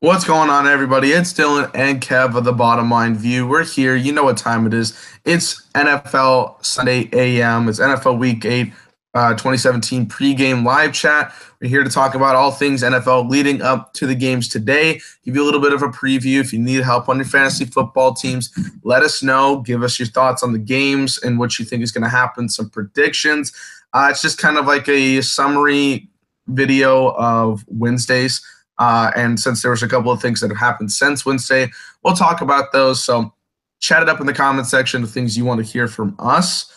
What's going on, everybody? It's Dylan and Kev of the Bottom Line View. We're here. You know what time it is. It's NFL Sunday AM. It's NFL Week 8, 2017 pregame live chat. We're here to talk about all things NFL leading up to the games today. Give you a little bit of a preview. If you need help on your fantasy football teams, let us know. Give us your thoughts on the games and what you think is going to happen, some predictions. It's just kind of like a summary video of Wednesdays. And since there was a couple of things that have happened since Wednesday, we'll talk about those. So chat it up in the comment section, the things you want to hear from us.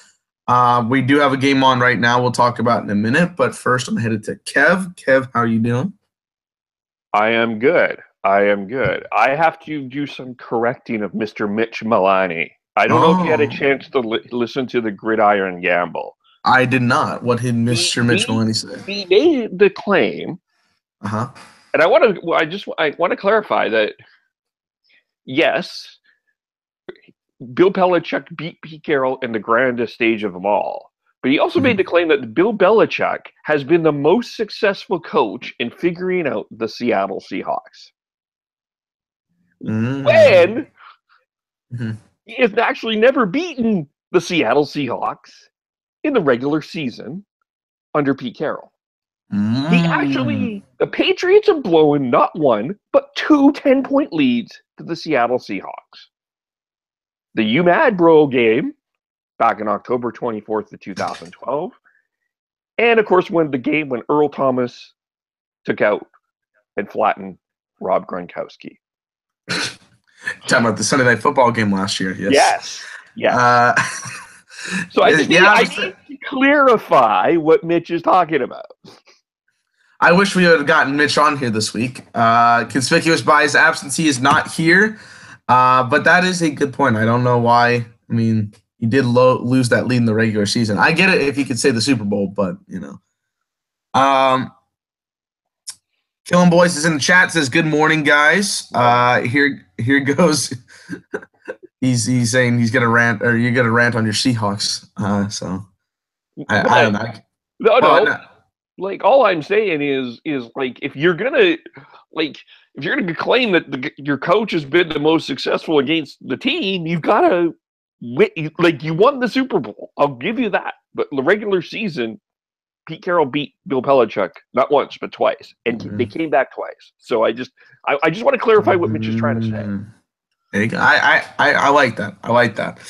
We do have a game on right now we'll talk about in a minute. But first, I'm headed to Kev. Kev, how are you doing? I am good. I have to do some correcting of Mr. Mitch Milani. I don't know if you had a chance to listen to the Gridiron Gamble. I did not. What did Mr. Mitch Milani say? He made the claim. And I want to clarify that, yes, Bill Belichick beat Pete Carroll in the grandest stage of them all. But he also made the claim that Bill Belichick has been the most successful coach in figuring out the Seattle Seahawks. When he has actually never beaten the Seattle Seahawks in the regular season under Pete Carroll. The Patriots have blown not one, but two 10-point leads to the Seattle Seahawks. The You Mad Bro game back in October 24th of 2012. And, of course, when Earl Thomas took out and flattened Rob Gronkowski. Talking about the Sunday Night Football game last year, yes. So I need to clarify what Mitch is talking about. I wish we would have gotten Mitch on here this week. Conspicuous by his absence, he is not here. But that is a good point. I don't know why. I mean, he did lose that lead in the regular season. I get it if he could say the Super Bowl, but, you know. Killing Boys is in the chat, says, good morning, guys. Here goes. he's saying he's going to rant, or you're going to rant on your Seahawks. I don't know. No. Like, all I'm saying is like, if you're gonna claim that your coach has been the most successful against the team, you've got to you won the Super Bowl. I'll give you that. But the regular season, Pete Carroll beat Bill Belichick not once but twice, and they came back twice. So I just want to clarify what Mitch is trying to say. I like that. I like that.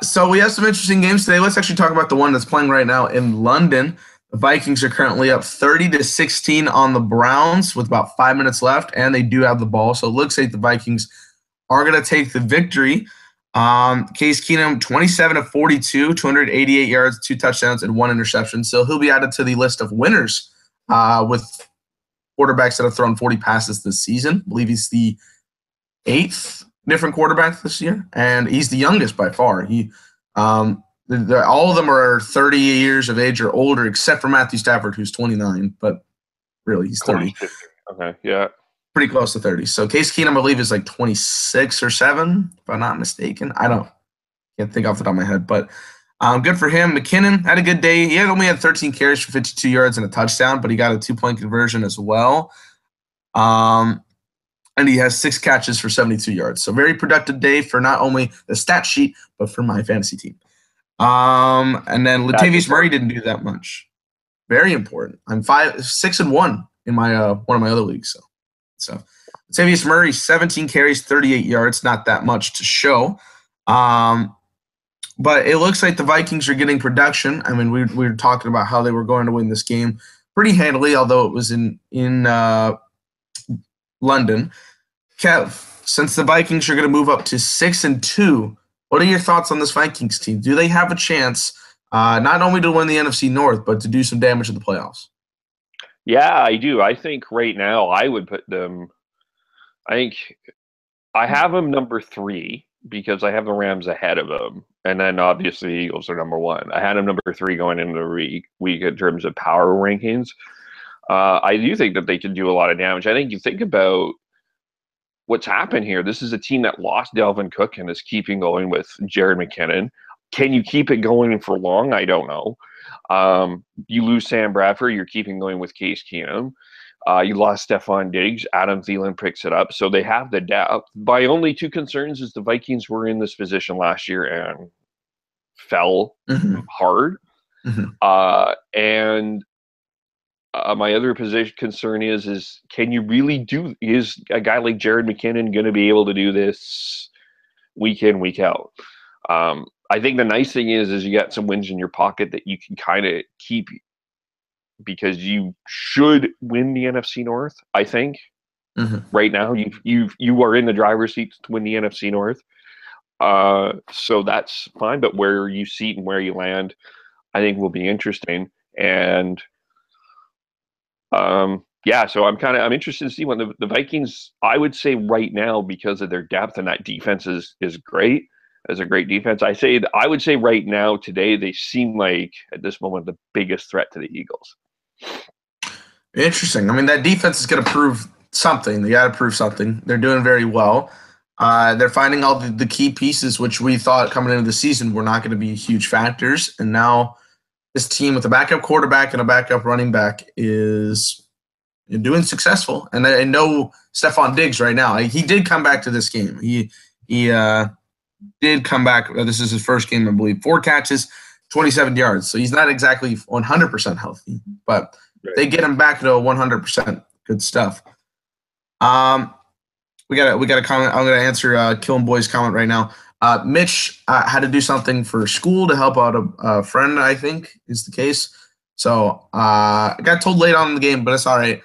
So we have some interesting games today. Let's actually talk about the one that's playing right now in London. The Vikings are currently up 30-16 on the Browns with about 5 minutes left, and they do have the ball. So it looks like the Vikings are going to take the victory. Case Keenum, 27 of 42, 288 yards, 2 touchdowns, and 1 interception. So he'll be added to the list of winners with quarterbacks that have thrown 40 passes this season. I believe he's the 8th different quarterback this year, and he's the youngest by far. All of them are 30 years of age or older, except for Matthew Stafford, who's 29, but really he's 30. Okay, yeah. Pretty close to 30. So Case Keenum, I believe, is like 26 or 7, if I'm not mistaken. Can't think off the top of my head, but good for him. McKinnon had a good day. He only had 13 carries for 52 yards and a touchdown, but he got a 2-point conversion as well. And he has 6 catches for 72 yards. So very productive day for not only the stat sheet, but for my fantasy team. And then Latavius Murray didn't do that much. Very important. I'm 6-1 in my one of my other leagues. So Latavius Murray, 17 carries, 38 yards, not that much to show. But it looks like the Vikings are getting production. I mean, we were talking about how they were going to win this game pretty handily, although it was in London. Kev, since the Vikings are going to move up to 6-2. What are your thoughts on this Vikings team? Do they have a chance not only to win the NFC North, but to do some damage in the playoffs? Yeah, I do. I think right now I would put them – I have them number 3 because I have the Rams ahead of them. And then obviously the Eagles are number 1. I had them number 3 going into the week in terms of power rankings. I do think that they can do a lot of damage. I think you think about – what's happened here, this is a team that lost Dalvin Cook and is keeping going with Jared McKinnon. Can you keep it going for long? I don't know. You lose Sam Bradford, you're keeping going with Case Keenum. You lost Stephon Diggs. Adam Thielen picks it up. So they have the depth. My only two concerns is the Vikings were in this position last year and fell hard. And my other concern is can you really is a guy like Jared McKinnon going to be able to do this week in, week out? I think the nice thing is you got some wins in your pocket that you can kind of keep because you should win the NFC North. I think right now you are in the driver's seat to win the NFC North. So that's fine. But where you seat and where you land, I think will be interesting. And so I'm interested to see when the Vikings. I would say right now because of their depth and that defense is great. As a great defense, I would say right now today they seem like at this moment the biggest threat to the Eagles. Interesting. I mean, that defense is going to prove something. They got to prove something. They're doing very well. They're finding all the key pieces, which we thought coming into the season were not going to be huge factors. And now this team with a backup quarterback and a backup running back is doing successful. And I know Stephon Diggs right now. He did come back to this game. He did come back. This is his first game, I believe. 4 catches, 27 yards. So he's not exactly 100% healthy, but they get him back to 100%. Good stuff. We got a comment. I'm going to answer Killing Boy's comment right now. Mitch had to do something for school to help out a friend, I think is the case. So I got told late on in the game, but it's all right.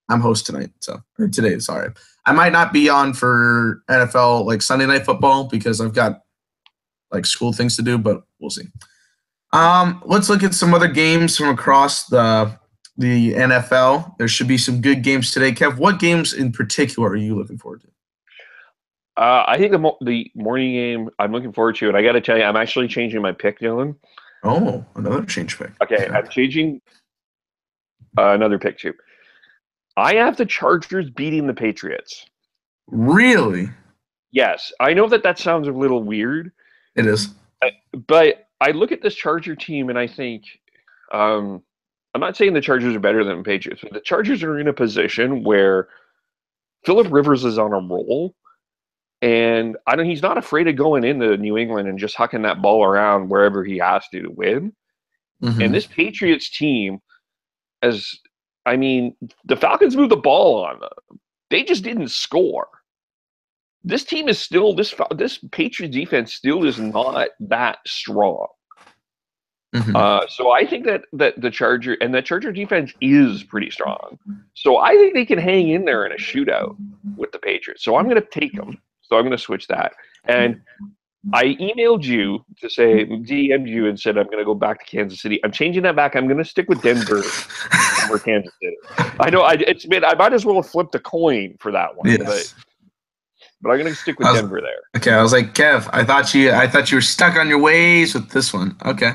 I'm host tonight, or today, sorry. I might not be on for NFL like Sunday Night Football because I've got like school things to do, but we'll see. Let's look at some other games from across the NFL. There should be some good games today. Kev, what games in particular are you looking forward to? I think the morning game I'm looking forward to it. I got to tell you, I'm actually changing my pick, Dylan. Oh, another change pick. Okay, I'm changing another pick too. I have the Chargers beating the Patriots. Really? Yes. I know that sounds a little weird. It is. But I look at this Charger team and I think I'm not saying the Chargers are better than the Patriots, but the Chargers are in a position where Phillip Rivers is on a roll. And he's not afraid of going into New England and just hucking that ball around wherever he has to win. And this Patriots team, the Falcons moved the ball on them. They just didn't score. This team is still this Patriots defense still is not that strong. So I think that the Charger defense is pretty strong. So I think they can hang in there in a shootout with the Patriots. So I'm going to take them. So I'm going to switch that. And I emailed you to say, DM'd you and said I'm going to go back to Kansas City. I'm changing that back. I'm going to stick with Denver over Kansas City. I know I might as well have flipped a coin for that one. Yes. But I'm going to stick with Denver there. Okay, I was like, Kev, I thought you were stuck on your ways with this one. Okay.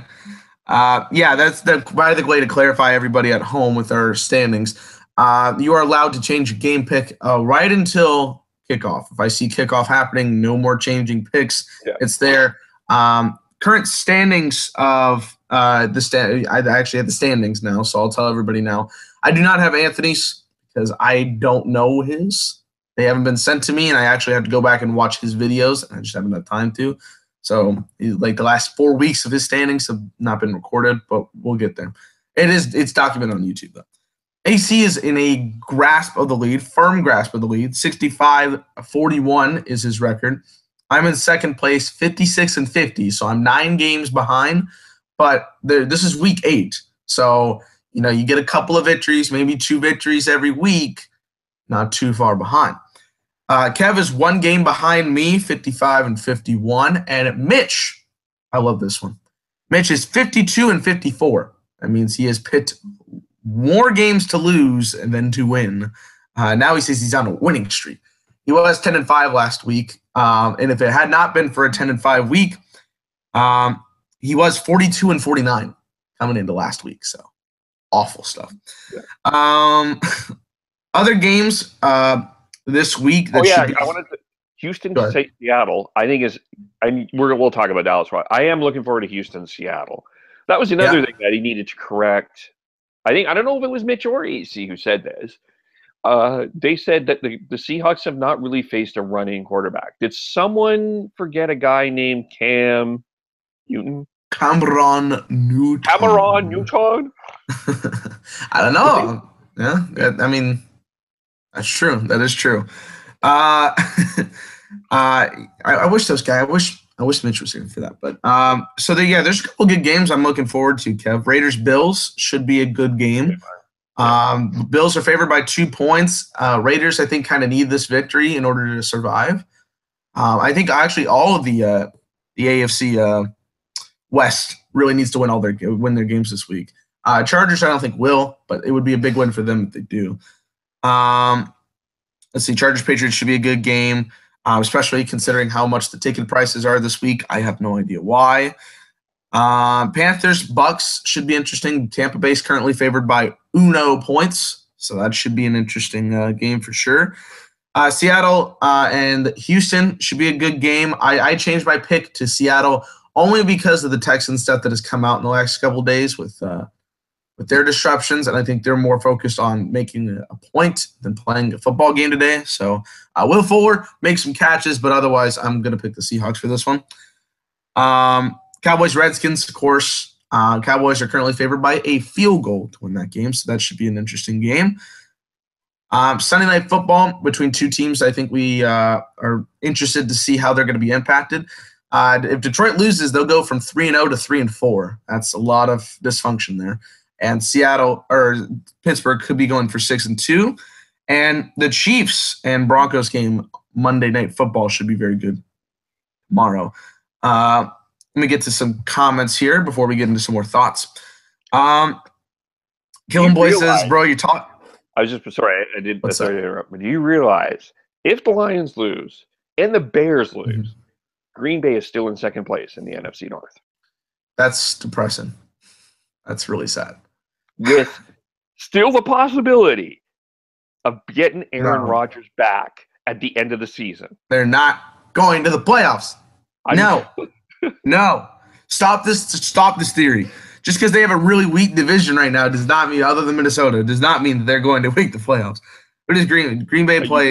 That's the way to clarify everybody at home with our standings. You are allowed to change your game pick right until kickoff. If I see kickoff happening, no more changing picks. Yeah. It's there. Current standings of I actually have the standings now, so I'll tell everybody now. I do not have Anthony's because I don't know his. They haven't been sent to me, and I actually have to go back and watch his videos, and I just haven't had time to. So, like the last 4 weeks of his standings have not been recorded, but we'll get there. It's documented on YouTube though. AC is in a grasp of the lead, firm grasp of the lead. 65-41 is his record. I'm in second place, 56-50, so I'm 9 games behind. But this is week 8, so you get a couple of victories, maybe 2 victories every week, not too far behind. Kev is 1 game behind me, 55-51, and Mitch, I love this one. Mitch is 52-54. That means he has picked more games to lose than to win. Now he says he's on a winning streak. He was 10-5 last week, and if it had not been for a 10-5 week, he was 42-49 coming into last week. So awful stuff. Yeah. Other games this week. I wanted to. Houston to take Seattle. I think we'll talk about Dallas. I am looking forward to Houston, Seattle. That was another thing that he needed to correct. I don't know if it was Mitch or AC who said this, They said that the Seahawks have not really faced a running quarterback. Did someone forget a guy named Cam Newton? Cameron Cameron Newton. Newton? I don't know. Yeah, I mean, that's true. That is true. I wish those guys. I wish Mitch was here for that. But so there's a couple good games I'm looking forward to. Kev, Raiders Bills should be a good game. Bills are favored by 2 points. Raiders, I think, kind of need this victory in order to survive. I think actually all of the AFC West really needs to win their games this week. Chargers, I don't think will, but it would be a big win for them if they do. Let's see, Chargers Patriots should be a good game, especially considering how much the ticket prices are this week. I have no idea why. Panthers Bucks should be interesting. Tampa Bay is currently favored by 1 points, so that should be an interesting game for sure. Seattle and Houston should be a good game. I changed my pick to Seattle only because of the Texans stuff that has come out in the last couple of days with their disruptions, and I think they're more focused on making a point than playing a football game today. So Will Fuller make some catches, but otherwise I'm going to pick the Seahawks for this one. Cowboys Redskins, of course. Cowboys are currently favored by a field goal to win that game, so that should be an interesting game. Sunday Night Football between two teams. I think we are interested to see how they're going to be impacted. If Detroit loses, they'll go from 3-0 to 3-4. That's a lot of dysfunction there. And Seattle or Pittsburgh could be going for 6-2. And the Chiefs and Broncos game, Monday Night Football, should be very good tomorrow. Let me get to some comments here before we get into some more thoughts. Killing Boy says, bro, you talk. I was just sorry, I did. Sorry to interrupt. But do you realize if the Lions lose and the Bears lose, Green Bay is still in second place in the NFC North? That's depressing. That's really sad. With still the possibility of getting Aaron Rodgers back at the end of the season. They're not going to the playoffs. No. Stop this theory. Just because they have a really weak division right now does not mean, other than Minnesota, does not mean that they're going to make the playoffs. It is Green Bay plays.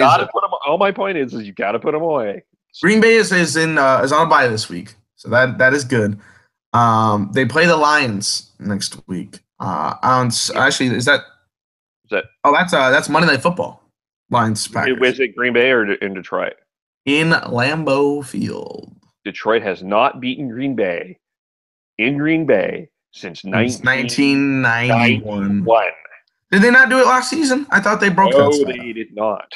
All my point is you got to put them away. Green Bay is on a bye this week, so that is good. They play the Lions next week. Actually, is that? Oh, that's Monday Night Football. Lions Packers. Was it Green Bay or in Detroit? In Lambeau Field. Detroit has not beaten Green Bay in Green Bay since 1991. Did they not do it last season? I thought they broke that. No, they did not.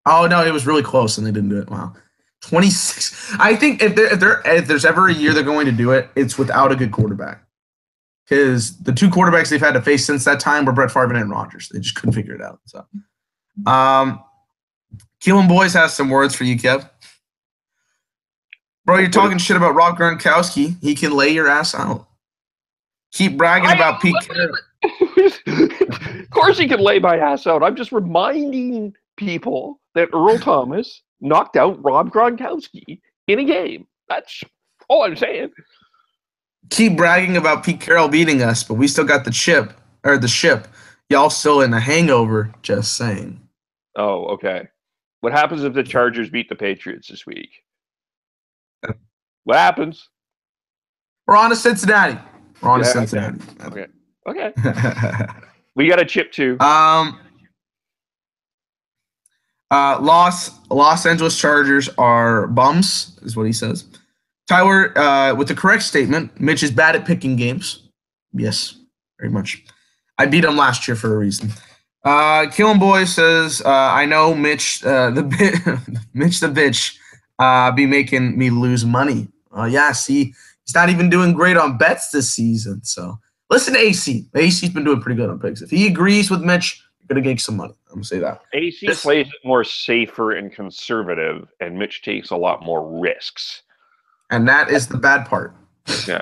Oh no, it was really close and they didn't do it. Wow. 26. I think if there's ever a year they're going to do it, it's without a good quarterback. Because the two quarterbacks they've had to face since that time were Brett Favre and Aaron Rodgers. They just couldn't figure it out. So, Keelan Boys has some words for you, Kev. Bro, you're talking shit about Rob Gronkowski. He can lay your ass out. Keep bragging about Pete Carroll. Of course he can lay my ass out. I'm just reminding people that Earl Thomas knocked out Rob Gronkowski in a game. That's all I'm saying. Keep bragging about Pete Carroll beating us, but we still got the ship. Y'all still in a hangover, just saying. Oh, okay. What happens if the Chargers beat the Patriots this week? What happens? We're on to Cincinnati. Cincinnati. Okay. We got a chip too. Los Angeles Chargers are bums, is what he says. Tyler, with the correct statement, Mitch is bad at picking games. Yes, very much. I beat him last year for a reason. Killing Boy says, I know Mitch the bitch be making me lose money. Yeah, see, he's not even doing great on bets this season. So listen to AC. AC's been doing pretty good on picks. If he agrees with Mitch, you're going to get some money. I'm going to say that. AC plays it more safer and conservative, and Mitch takes a lot more risks. And that is the bad part. Yeah.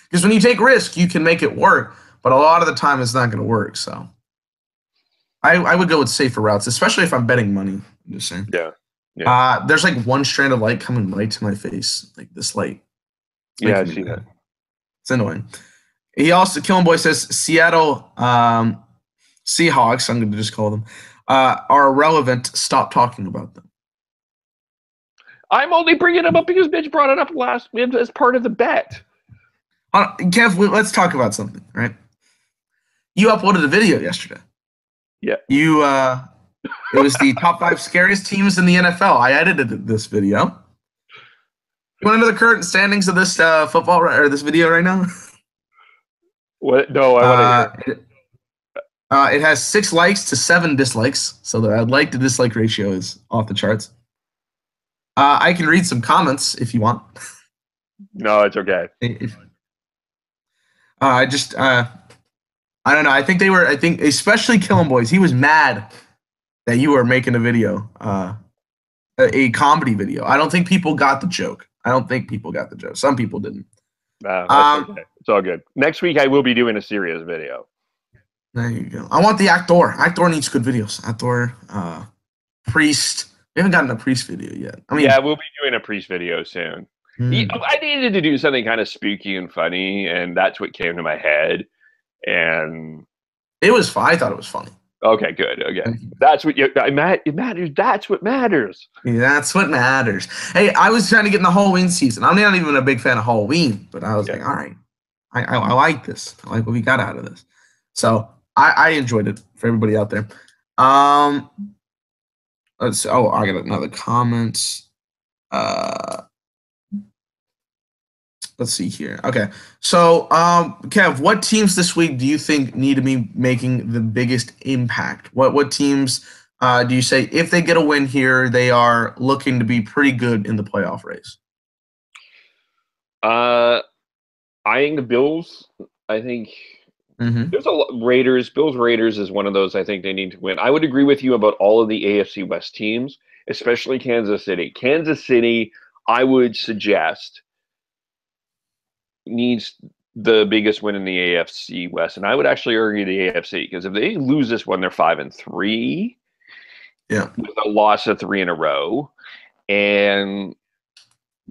Because when you take risk, you can make it work. But a lot of the time, it's not going to work. So I would go with safer routes, especially if I'm betting money. I'm just saying. Yeah. There's like one strand of light coming right to my face, like this light. Yeah, I see that. It's annoying. He also, Killing Boy says, Seattle Seahawks, I'm going to just call them, are irrelevant, stop talking about them. I'm only bringing them up because Mitch brought it up as part of the bet. Kev, let's talk about something, right? You uploaded a video yesterday. Yeah. It was the top 5 scariest teams in the NFL. I edited this video. You want to know the current standings of this football or this video right now? What? No, I want to hear. It has 6 likes to 7 dislikes, so the like to dislike ratio is off the charts. I can read some comments if you want. No, it's okay. I don't know. I think especially Killin' Boys. He was mad that you were making a video, a comedy video. I don't think people got the joke. Some people didn't. That's okay. It's all good. Next week I will be doing a serious video. There you go. I want the actor. Actor needs good videos. Actor, Priest. We haven't gotten a Priest video yet. I mean, yeah, we'll be doing a Priest video soon. I needed to do something kind of spooky and funny, and that's what came to my head. And it was fun. I thought it was funny. Okay, good. Okay, that's what it matters. That's what matters. Yeah, that's what matters. Hey, I was trying to get in the Halloween season. I'm not even a big fan of Halloween, but I was like, all right, I like this. I like what we got out of this. So I enjoyed it for everybody out there. Let's. Oh, I got another comment. Let's see here. Okay, so Kev, what teams this week do you think need to be making the biggest impact? What teams do you say if they get a win here, they are looking to be pretty good in the playoff race? I think the Bills. I think there's a lot. Bills Raiders is one of those. I think they need to win. I would agree with you about all of the AFC West teams, especially Kansas City. Kansas City, I would suggest, needs the biggest win in the AFC West, and I would actually argue the AFC, because if they lose this one, they're 5-3. Yeah, with a loss of 3 in a row, and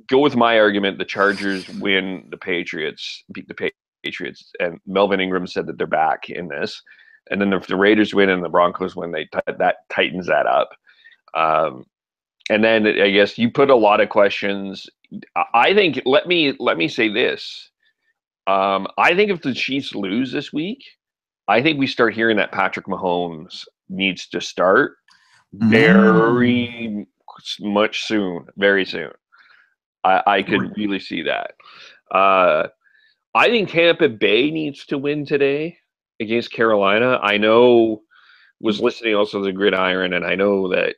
go with my argument. The Chargers beat the Patriots, and Melvin Ingram said that they're back in this. And then if the Raiders win and the Broncos win, that tightens that up. And then I guess you put a lot of questions. I think let me say this. I think if the Chiefs lose this week, I think we start hearing that Patrick Mahomes needs to start very much soon, very soon. I could really see that. I think Tampa Bay needs to win today against Carolina. I know, was listening also to the Gridiron, and I know that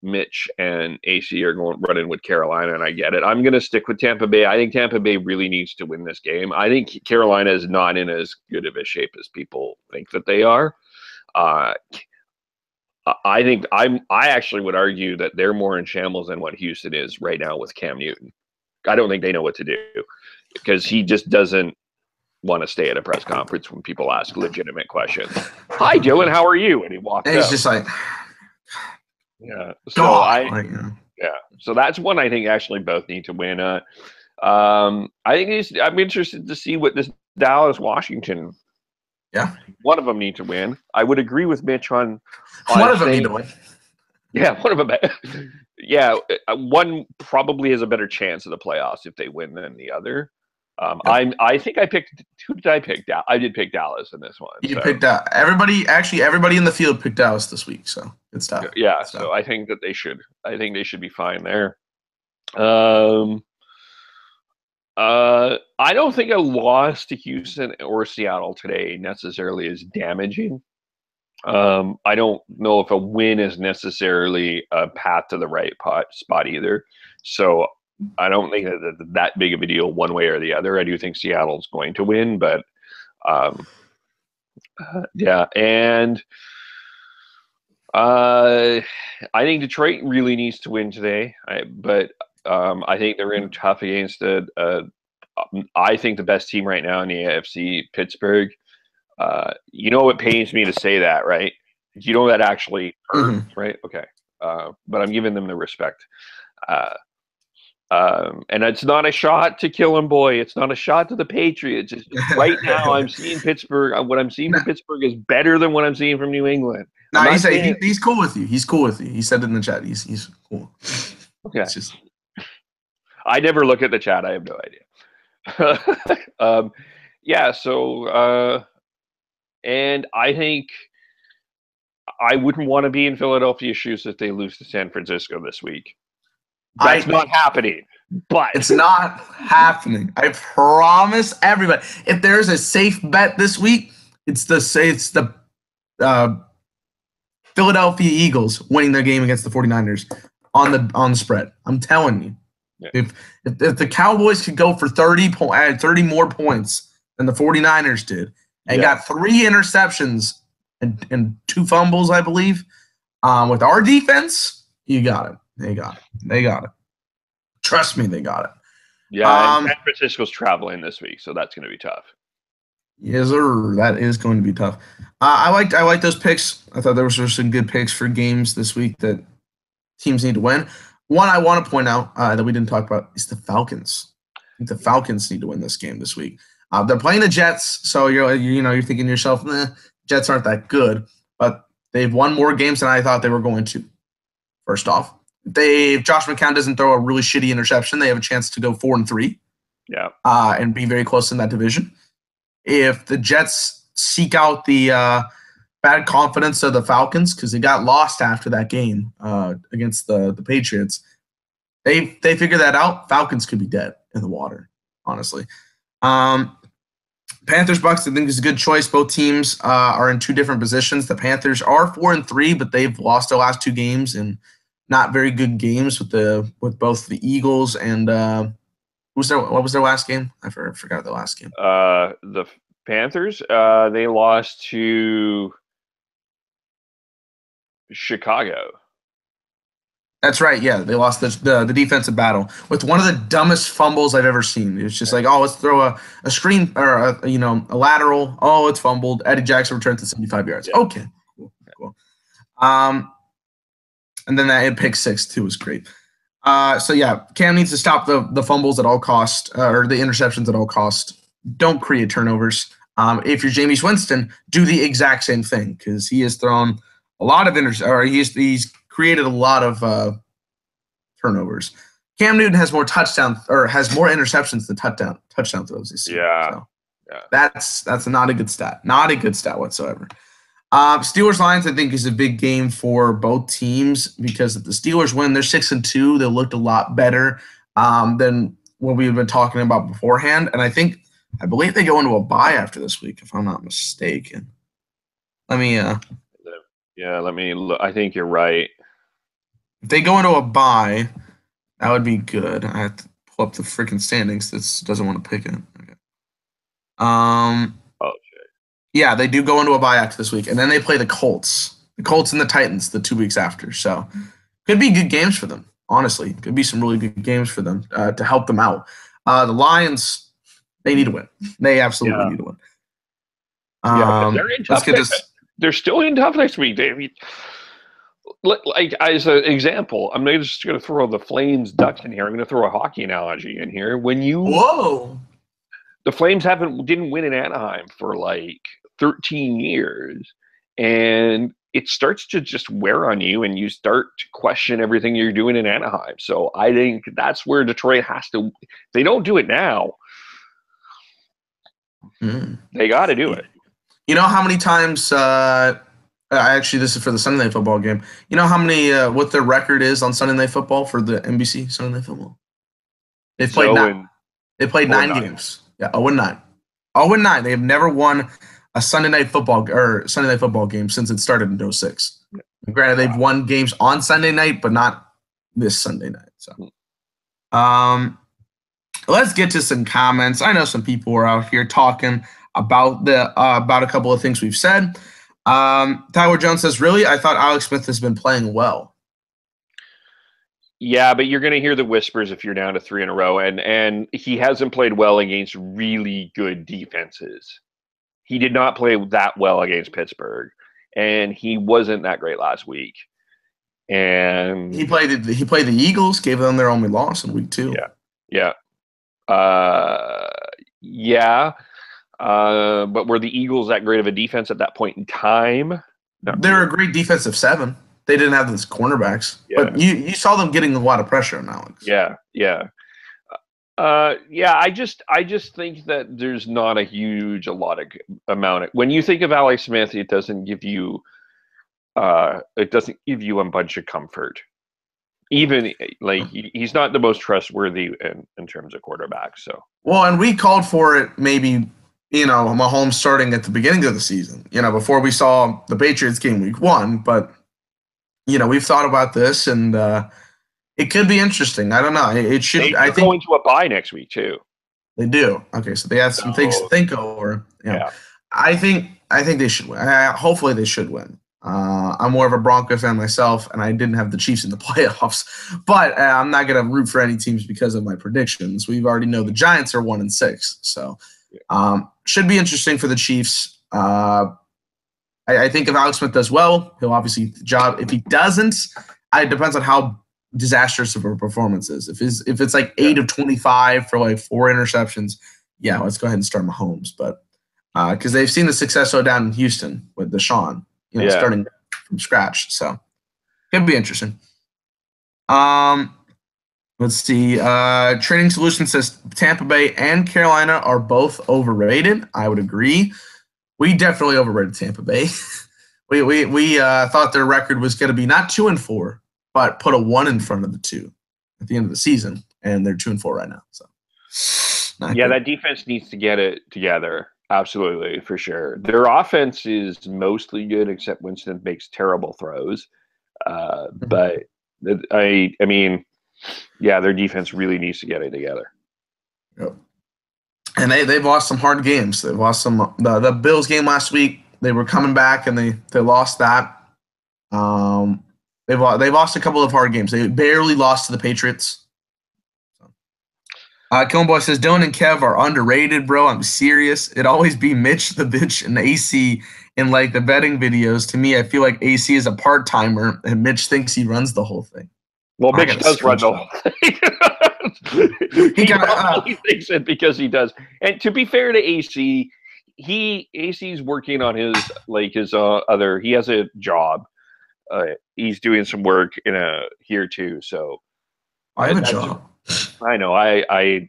Mitch and AC are running with Carolina, and I get it. I'm going to stick with Tampa Bay. I think Tampa Bay really needs to win this game. I think Carolina is not in as good of a shape as people think that they are. I actually would argue that they're more in shambles than what Houston is right now with Cam Newton. I don't think they know what to do, because he just doesn't want to stay at a press conference when people ask legitimate questions. Hi, Dylan, how are you? And he walks out. He's just like, yeah. So so that's one I think actually both need to win. I'm interested to see what this Dallas Washington. Yeah. One of them need to win. I would agree with Mitch on one of them need to win. Yeah, one of them. Yeah, one probably has a better chance of the playoffs if they win than the other. I think I picked. Who did I pick? I did pick Dallas in this one. You picked out everybody. Actually, everybody in the field picked Dallas this week. So good stuff. Yeah. Good stuff. So I think that they should. I think they should be fine there. I don't think a loss to Houston or Seattle today necessarily is damaging. I don't know if a win is necessarily a path to the right spot either. So I don't think that big of a deal one way or the other. I do think Seattle's going to win, but yeah. And I think Detroit really needs to win today. But I think they're in tough against I think the best team right now in the AFC, Pittsburgh. You know, it pains me to say that, right? You know that actually hurt, right? Okay. But I'm giving them the respect. And it's not a shot to Killin' Boy. It's not a shot to the Patriots. It's just right now I'm seeing Pittsburgh. What I'm seeing from Pittsburgh is better than what I'm seeing from New England. No, he's cool with you. He's cool with you. He said it in the chat. He's cool. Okay. It's just I never look at the chat. I have no idea. Yeah. So, and I think I wouldn't want to be in Philadelphia's shoes if they lose to San Francisco this week. That's not happening. But it's not happening. I promise everybody. If there's a safe bet this week, it's the Philadelphia Eagles winning their game against the 49ers on the spread. I'm telling you. Yeah. If the Cowboys could go for 30 more points than the 49ers did and got 3 interceptions and 2 fumbles, I believe, with our defense, you got it. They got it. Trust me, they got it. Yeah, and San Francisco's traveling this week, so that's going to be tough. Yes, sir. That is going to be tough. I like those picks. I thought there were some good picks for games this week that teams need to win. One I want to point out that we didn't talk about is the Falcons. I think the Falcons need to win this game this week. They're playing the Jets, so you're thinking to yourself, Jets aren't that good, but they've won more games than I thought they were going to. First off, if Josh McCown doesn't throw a really shitty interception, they have a chance to go 4-3. Yeah. And be very close in that division. If the Jets seek out the bad confidence of the Falcons, because they got lost after that game against the Patriots, they figure that out, Falcons could be dead in the water, honestly. Panthers Bucks, I think, is a good choice. Both teams are in 2 different positions. The Panthers are 4-3, but they've lost their last 2 games and not very good games with both the Eagles and what was their last game? I forgot the last game. The Panthers, they lost to Chicago. That's right. Yeah, they lost the defensive battle with one of the dumbest fumbles I've ever seen. It's just like, let's throw a screen or a lateral. Oh, it's fumbled. Eddie Jackson returns to 75 yards. Yeah. Okay, cool. And then that pick 6 too was great. So yeah, Cam needs to stop the fumbles at all cost or the interceptions at all cost. Don't create turnovers. If you're Jameis Winston, do the exact same thing because he has thrown a lot of he's created a lot of turnovers. Cam Newton has more interceptions than touchdown throws this season. Yeah. So that's not a good stat. Not a good stat whatsoever. Steelers Lions, I think, is a big game for both teams because if the Steelers win, they're 6-2. They looked a lot better than what we've been talking about beforehand. And I believe they go into a bye after this week, if I'm not mistaken. Let me look. I think you're right. If they go into a bye, that would be good. I have to pull up the freaking standings. This doesn't want to pick it. Okay. Oh shit. Yeah, they do go into a bye after this week, and then they play the Colts. The Colts and the Titans the 2 weeks after. So could be good games for them, honestly. Could be some really good games for them to help them out. The Lions, they need to win. They absolutely need to win. They're in tough. They're still in tough next week, David. Like as an example, I'm just going to throw the Flames Ducks in here. I'm going to throw a hockey analogy in here. The Flames didn't win in Anaheim for like 13 years, and it starts to just wear on you, and you start to question everything you're doing in Anaheim. So I think that's where Detroit has to. If they don't do it now, they got to do it. You know how many times? Actually, this is for the Sunday Night Football game. You know how many? What their record is on Sunday Night Football for the NBC Sunday Night Football? They played 9. They played 9 games. Yeah, 0-9. 0-9. They have never won a Sunday Night Football game since it started in 2006. Granted, they've won games on Sunday night, but not this Sunday night. So, let's get to some comments. I know some people are out here talking about about a couple of things we've said. Tyler Jones says, "Really? I thought Alex Smith has been playing well." Yeah, but you're going to hear the whispers if you're down to 3 in a row, and he hasn't played well against really good defenses. He did not play that well against Pittsburgh, and he wasn't that great last week. And he played the Eagles, gave them their only loss in week 2. Yeah. But were the Eagles that great of a defense at that point in time? Not They're really. a great defensive 7. They didn't have those cornerbacks, Yeah. but you saw them getting a lot of pressure on Alex. Yeah, yeah. Yeah, I just think that there's not a lot of amount of, when you think of Alex Smith, it doesn't give you a bunch of comfort. Even like he's not the most trustworthy in terms of quarterbacks. So Well, and we called for it maybe, Mahomes starting at the beginning of the season, before we saw the Patriots game week 1. But, we've thought about this, and it could be interesting. I don't know. It should. I they're think going to a bye next week too. they do. Okay, so they have some things to So think over. yeah, I think they should win. Hopefully, they should win. I'm more of a Broncos fan myself, and I didn't have the Chiefs in the playoffs. But I'm not going to root for any teams because of my predictions. We already know the Giants are 1-6, so should be interesting for the Chiefs. I think if Alex Smith does well, he'll obviously get the job. If he doesn't, it depends on how disastrous of a performance is. If it's like 8 of 25 for like 4 interceptions, yeah, let's go ahead and start Mahomes. But because they've seen the success so down in Houston with Deshaun, starting from scratch. So it'd be interesting. Let's see. Training Solution says Tampa Bay and Carolina are both overrated. I would agree. We definitely overrated Tampa Bay. we thought their record was going to be not 2-4, but put a 1 in front of the 2 at the end of the season, and they're 2-4 right now. So yeah, that defense needs to get it together. Absolutely, for sure. Their offense is mostly good, except Winston makes terrible throws. But I mean, yeah, their defense really needs to get it together. Yep. And they've lost some hard games. They've lost some the Bills game last week. They were coming back and they lost that. They've lost a couple of hard games. They barely lost to the Patriots. Killenboy says Dylan and Kev are underrated, bro. I'm serious. It'd always be Mitch the bitch and AC in like the betting videos. To me, I feel like AC is a part timer and Mitch thinks he runs the whole thing. Well, Mitch does run the whole thing. He probably thinks it because he does. And to be fair to AC, AC's working on his other. He has a job. He's doing some work here too. So I have a job. I know. I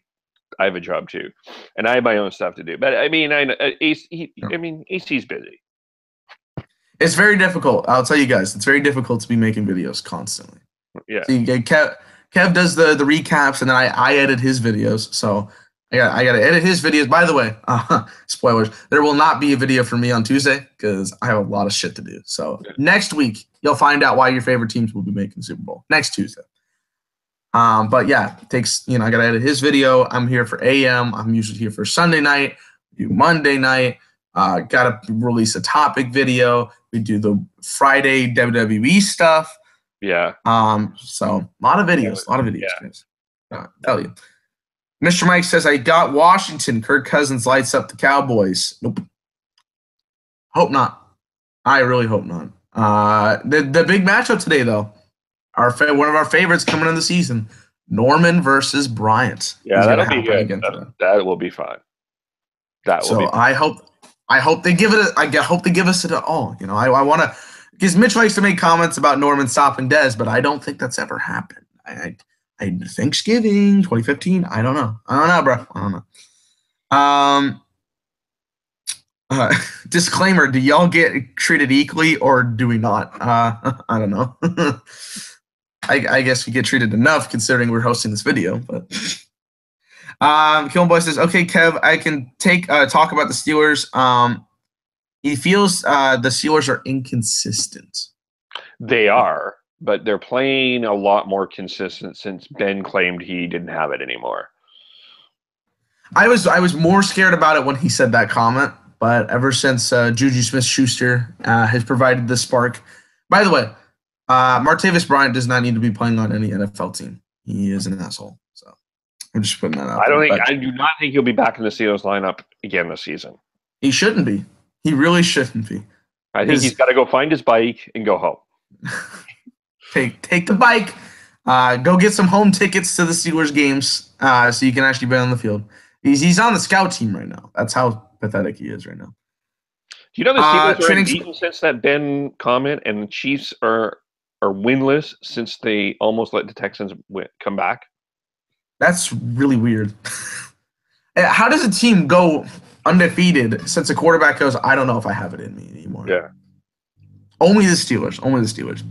have a job too, and I have my own stuff to do. But I mean, AC's busy. It's very difficult. I'll tell you guys, it's very difficult to be making videos constantly. Yeah. So Kev does the recaps, and then I edit his videos. So I got to edit his videos. By the way, spoilers, there will not be a video for me on Tuesday because I have a lot of shit to do. So next week, you'll find out why your favorite teams will be making Super Bowl next Tuesday. But yeah, it takes, I got to edit his video. I'm here for AM. I'm usually here for Sunday night. We do Monday night. Got to release a topic video. We do the Friday WWE stuff. Yeah. So a lot of videos, guys. Tell you. Mr. Mike says, I got Washington. Kirk Cousins lights up the Cowboys. Nope. Hope not. I really hope not. The big matchup today, though. One of our favorites coming in the season, Norman versus Bryant. Yeah, that'll be good. That will be fun. I hope they give it. I hope they give us it all. I want to, because Mitch likes to make comments about Norman stopping Dez, but I don't think that's ever happened. I Thanksgiving 2015. I don't know, bro. I don't know. Disclaimer: do y'all get treated equally, or do we not? I don't know. I guess we get treated enough considering we're hosting this video, but Killenboy says, okay, Kev, I can talk about the Steelers. He feels the Steelers are inconsistent. They are, but they're playing a lot more consistent since Ben claimed he didn't have it anymore. I was more scared about it when he said that comment, but ever since Juju Smith-Schuster has provided the spark. By the way, Martavis Bryant does not need to be playing on any NFL team. He is an asshole. So I'm just putting that out. I do not think he'll be back in the Steelers lineup again this season. He shouldn't be. He really shouldn't be. I think he's got to go find his bike and go home. Take the bike. Go get some home tickets to the Steelers games so you can actually be on the field. He's on the scout team right now. That's how pathetic he is right now. you know the Steelers are Training. unbeaten since that Ben comment, and the Chiefs are winless since they almost let the Texans come back? That's really weird. How does a team go undefeated since a quarterback goes, I don't know if I have it in me anymore? Yeah. Only the Steelers. Only the Steelers.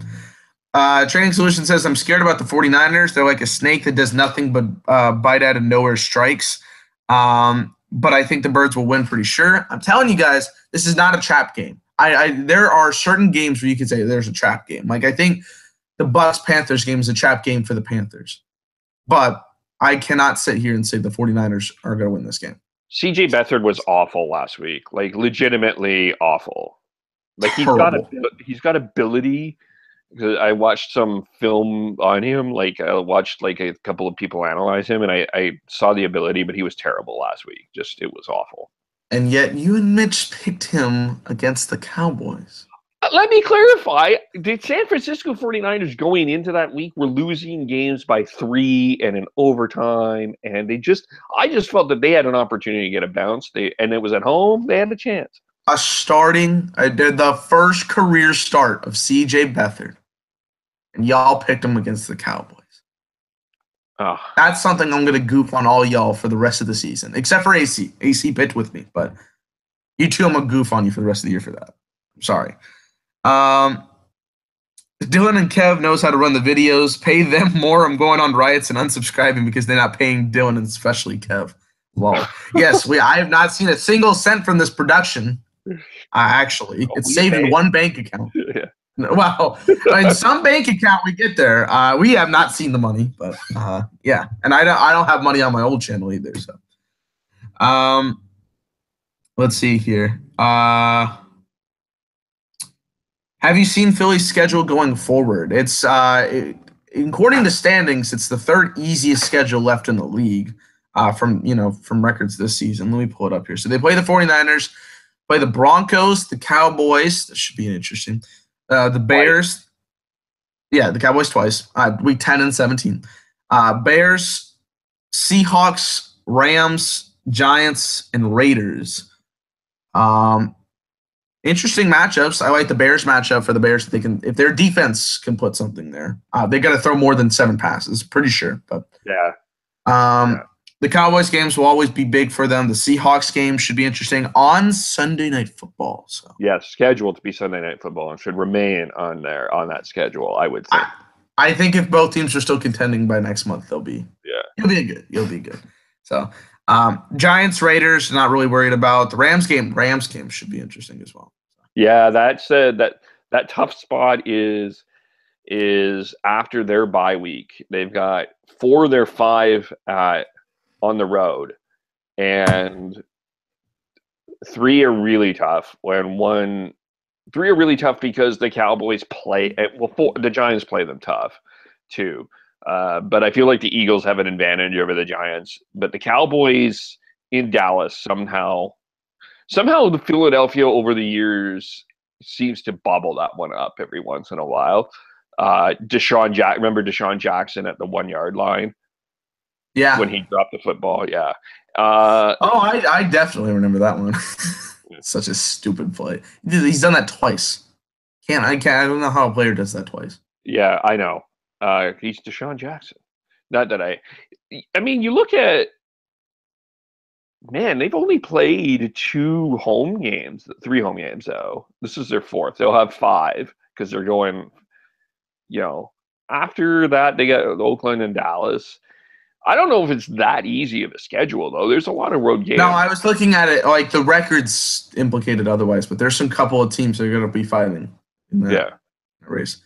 Training Solution says, I'm scared about the 49ers. They're like a snake that does nothing but bite out of nowhere strikes. But I think the Birds will win pretty sure. I'm telling you guys, this is not a trap game. There are certain games where you can say there's a trap game. Like I think the Bucks-Panthers game is a trap game for the Panthers. But I cannot sit here and say the 49ers are going to win this game. CJ Beathard was awful last week. Like legitimately awful. Like he's got ability. I watched some film on him. Like I watched like a couple of people analyze him, and I saw the ability, but he was terrible last week. Just it was awful. And yet you and Mitch picked him against the Cowboys. Let me clarify. The San Francisco 49ers going into that week were losing games by 3 and in overtime, and I just felt that they had an opportunity to get a bounce. And it was at home. They had a chance. I did the first career start of CJ Beathard, and y'all picked him against the Cowboys. Oh. That's something I'm going to goof on all y'all for the rest of the season, except for AC. AC pitched with me, but you two, I'm going to goof on you for the rest of the year for that. I'm sorry. Dylan and Kev knows how to run the videos. Pay them more. I'm going on riots and unsubscribing because they're not paying Dylan and especially Kev. Well, yes, I have not seen a single cent from this production. Actually, it's saved in one bank account. Yeah. Well, in some bank account we get there. We have not seen the money, but yeah, and I don't have money on my old channel either. So, let's see here. Have you seen Philly's schedule going forward? It's according to standings, it's the third easiest schedule left in the league from records this season. Let me pull it up here. So they play the 49ers, play the Broncos, the Cowboys. That should be interesting. The Bears. Twice. Yeah, the Cowboys twice. Week 10 and 17. Bears, Seahawks, Rams, Giants, and Raiders. Interesting matchups. I like the Bears matchup for the Bears. If their defense can put something there, they got to throw more than 7 passes. Pretty sure, but yeah. The Cowboys games will always be big for them. The Seahawks game should be interesting on Sunday Night Football. So scheduled to be Sunday Night Football and should remain on that schedule. I would think. I think if both teams are still contending by next month, they'll be. Yeah. You'll be good. So. Giants, Raiders, not really worried about. The Rams game should be interesting as well. Yeah, that tough spot is after their bye week. They've got 4 of their 5 on the road, and 3 are really tough. 3 are really tough because the Cowboys play. The Giants play them tough too. But I feel like the Eagles have an advantage over the Giants. But the Cowboys in Dallas somehow the Philadelphia over the years seems to bubble that one up every once in a while. Remember Deshaun Jackson at the 1-yard line? Yeah. When he dropped the football, yeah. I definitely remember that one. Such a stupid play. He's done that twice. I don't know how a player does that twice. Yeah, I know. He's Deshaun Jackson. Not that I mean, you look at, man, they've only played 3 home games, though. This is their 4th. They'll have 5 because they're going, after that, they got Oakland and Dallas. I don't know if it's that easy of a schedule, though. There's a lot of road games. No, I was looking at it, like the records implicated otherwise, but there's some couple of teams that are going to be fighting in that race.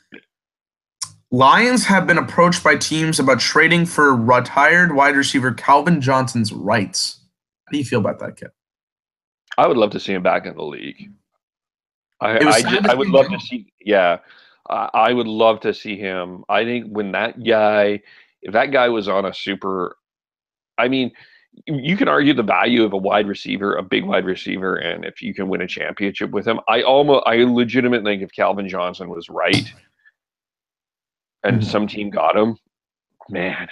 Lions have been approached by teams about trading for retired wide receiver Calvin Johnson's rights. How do you feel about that, kid? I would love to see him back in the league. I would love to see. Yeah, I would love to see him. I think if that guy was on a super, I mean, you can argue the value of a wide receiver, a big wide receiver, and if you can win a championship with him, I legitimately think if Calvin Johnson was right. And some team got him, man.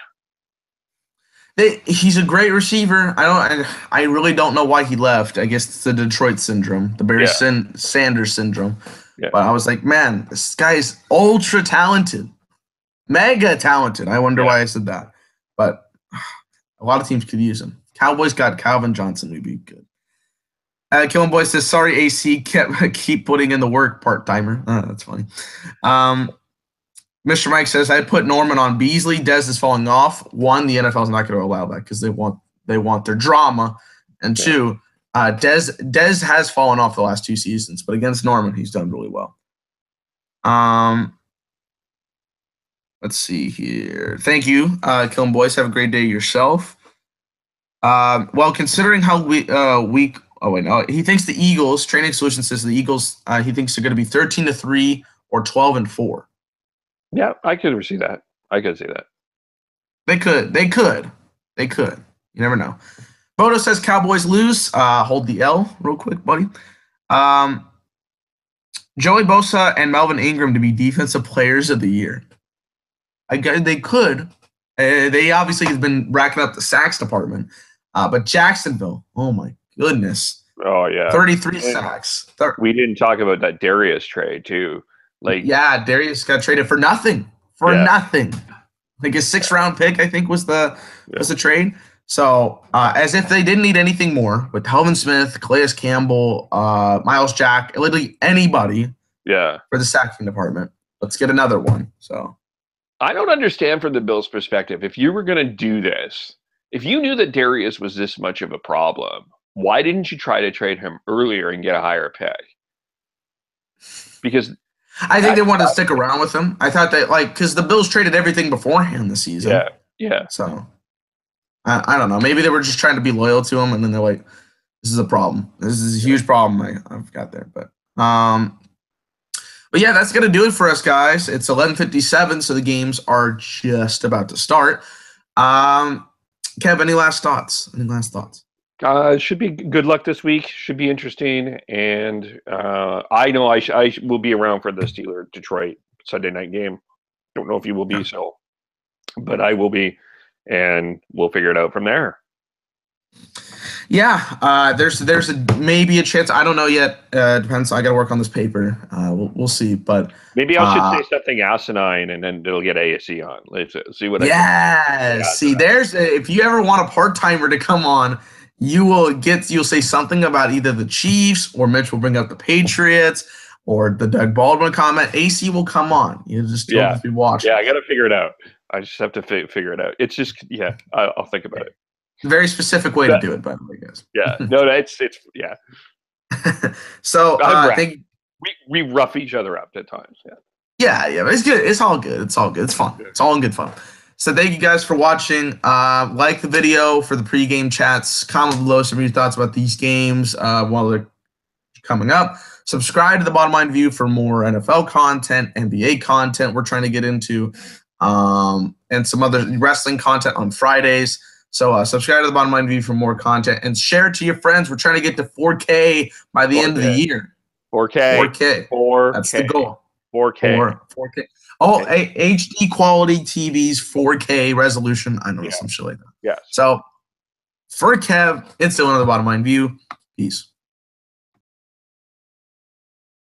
He's a great receiver. I really don't know why he left. I guess it's the Detroit syndrome, the Barry Sanders syndrome. Yeah. But I was like, man, this guy is ultra talented, mega talented. I wonder why I said that. But a lot of teams could use him. Cowboys got Calvin Johnson. Would be good. Killing Boy says, sorry, AC, keep putting in the work, part-timer. Oh, that's funny. Mr. Mike says, I put Norman on Beasley. Dez is falling off. One, the NFL's not going to allow that because they want their drama. And two, Dez has fallen off the last 2 seasons, but against Norman, he's done really well. Let's see here. Thank you, Killing Boys. Have a great day yourself. Well, considering how weak. Oh wait, no. He thinks the Eagles. Training Solutions says the Eagles. He thinks they're going to be 13-3 or 12-4. Yeah, I could see that. I could see that. They could. You never know. Bodo says Cowboys lose. Hold the L real quick, buddy. Joey Bosa and Melvin Ingram to be defensive players of the year. They could. They obviously have been racking up the sacks department. But Jacksonville, oh my goodness. Oh yeah. 33 sacks. We didn't talk about that Darius trade too. Darius got traded for nothing. Nothing. Like his 6th-round pick, I think, was the trade. So as if they didn't need anything more with Telvin Smith, Calais Campbell, Miles Jack, literally anybody. Yeah. For the sacking department. Let's get another one. So I don't understand from the Bills' perspective. If you were going to do this, if you knew that Darius was this much of a problem, why didn't you try to trade him earlier and get a higher pick? Because I think they wanted to stick around with him. I thought that, because the Bills traded everything beforehand this season. Yeah. So, I don't know. Maybe they were just trying to be loyal to him, and then they're like, this is a problem. This is a huge problem I've got there. But yeah, that's going to do it for us, guys. It's 11:57, so the games are just about to start. Kev, any last thoughts? Should be good luck this week. Should be interesting. And I know I will be around for the Steeler-Detroit Sunday night game. Don't know if you will be, but I will be, and we'll figure it out from there. Yeah, there's maybe a chance. I don't know yet. Depends. I got to work on this paper. We'll see. But maybe I should say something asinine, and then it'll get ASC on. Let's see what. See, if you ever want a part-timer to come on, you'll say something about either the Chiefs or Mitch will bring up the Patriots or the Doug Baldwin comment. AC will come on. You just have to be watching. Yeah, I got to figure it out. I just have to figure it out. It's just I'll think about it. Very specific way to do it, by the way, guys. Yeah, no, it's So we rough each other up at times. Yeah, it's good. It's all good. It's fun. It's all in good fun. So thank you guys for watching. Like the video for the pregame chats. Comment below some of your thoughts about these games while they're coming up. Subscribe to the Bottom Line View for more NFL content, NBA content we're trying to get into, and some other wrestling content on Fridays. So subscribe to the Bottom Line View for more content and share it to your friends. We're trying to get to 4K by the end of the year. 4K. That's the goal. 4K. 4K. Oh, HD quality TVs, 4K resolution. I know some shit like that. Yeah. So for Kev, it's still another Bottom Line View. Peace.